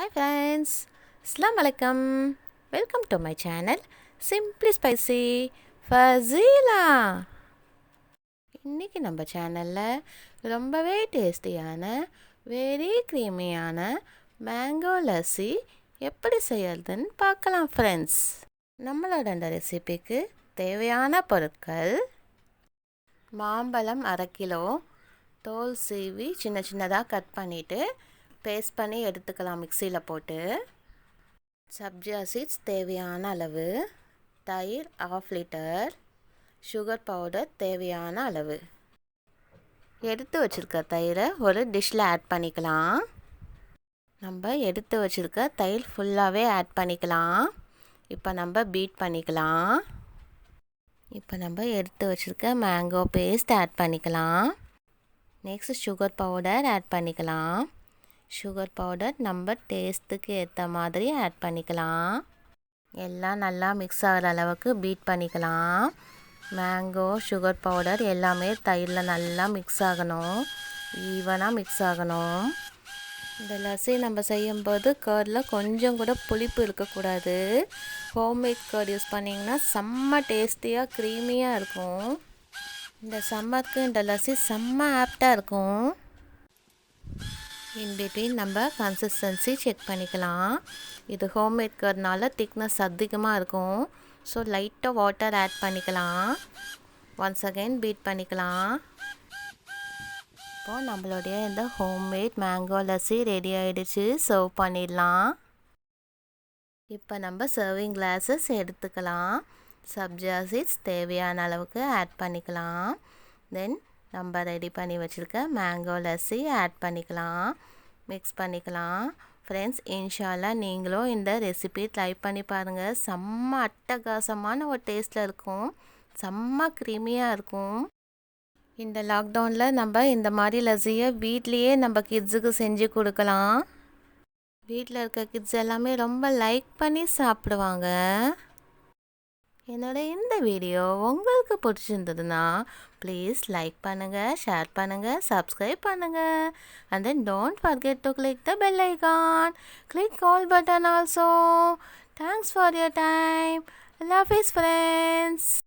Hi friends, Assalamu alaikum. Welcome to my channel Simply Spicy Fazila. இன்னைக்கு நம்ம சேனலில் ரொம்பவே டேஸ்டியான வெரி க்ரீமியான மேங்கோ லஸ்ஸி எப்படி செய்யறதுன்னு பார்க்கலாம் ஃப்ரெண்ட்ஸ். நம்மளோட இந்த ரெசிபிக்கு தேவையான பொருட்கள்: மாம்பழம் 1/2 கிலோ, தோல் சீவி சின்ன சின்னதாக கட் பண்ணிவிட்டு பேஸ்ட் பண்ணி எடுத்துக்கலாம் மிக்சியில் போட்டு. சப்ஜா சீட்ஸ் தேவையான அளவு, தயிர் 1/2 லிட்டர், சுகர் பவுடர் தேவையான அளவு. எடுத்து வச்சுருக்க தயிரை ஒரு டிஷ்ஷில் ஆட் பண்ணிக்கலாம். நம்ம எடுத்து வச்சுருக்க தயிர் ஃபுல்லாகவே ஆட் பண்ணிக்கலாம். இப்போ நம்ம பீட் பண்ணிக்கலாம். இப்போ நம்ம எடுத்து வச்சுருக்க மேங்கோ பேஸ்ட் ஆட் பண்ணிக்கலாம். நெக்ஸ்ட் சுகர் பவுடர் ஆட் பண்ணிக்கலாம். சுகர் பவுடர் நம்ம டேஸ்ட்டுக்கு ஏற்ற மாதிரி ஆட் பண்ணிக்கலாம். எல்லாம் நல்லா மிக்ஸ் ஆகிற அளவுக்கு பீட் பண்ணிக்கலாம். மேங்கோ சுகர் பவுடர் எல்லாமே தயிரில் நல்லா மிக்ஸ் ஆகணும், ஈவனாக மிக்ஸ் ஆகணும். இந்த லஸ்ஸி நம்ம செய்யும்போது கர்டில் கொஞ்சம் கூட புளிப்பு இருக்கக்கூடாது. ஹோம்மேட் கர்ட் யூஸ் பண்ணிங்கன்னா செம்ம டேஸ்டியாக க்ரீமியாக இருக்கும். இந்த சம்மருக்கு இந்த லஸ்ஸி செம்ம ஆப்டாக இருக்கும். இன்பிட்வீன் நம்ம கன்சிஸ்டன்சி செக் பண்ணிக்கலாம். இது ஹோம்மேட் கர்ட்னால திக்னஸ் அதிகமாக இருக்கும். ஸோ லைட்டாக வாட்டர் ஆட் பண்ணிக்கலாம். ஒன்ஸ் அகைன் பீட் பண்ணிக்கலாம். இப்போது நம்மளுடைய இந்த ஹோம்மேட் மேங்கோ லஸ்ஸி ரெடி ஆகிடுச்சு. சர்வ் பண்ணிடலாம். இப்போ நம்ம சர்விங் கிளாஸஸ் எடுத்துக்கலாம். சப்ஜா சீட்ஸ் தேவையான அளவுக்கு ஆட் பண்ணிக்கலாம். தென் நம்ம ரெடி பண்ணி வச்சுருக்க மேங்கோ லஸ்ஸி ஆட் பண்ணிக்கலாம், மிக்ஸ் பண்ணிக்கலாம். ஃப்ரெண்ட்ஸ், இன்ஷால்லா நீங்களும் இந்த ரெசிபி ட்ரை பண்ணி பாருங்கள். செம்ம அட்டகாசமான ஒரு டேஸ்ட்டில் இருக்கும், செம்ம க்ரீமியாக இருக்கும். இந்த லாக்டவுனில் நம்ம இந்த மாதிரி லஸ்ஸியை வீட்லேயே நம்ம கிட்ஸுக்கு செஞ்சு கொடுக்கலாம். வீட்டில் இருக்க கிட்ஸ் எல்லாமே ரொம்ப லைக் பண்ணி சாப்பிடுவாங்க. என்னோட இந்த வீடியோ உங்களுக்கு பிடிச்சிருந்ததுன்னா ப்ளீஸ் லைக் பண்ணுங்கள், ஷேர் பண்ணுங்கள், சப்ஸ்கிரைப் பண்ணுங்கள். And then don't forget to click the bell icon. Click all button also. Thanks for your time. Love is friends.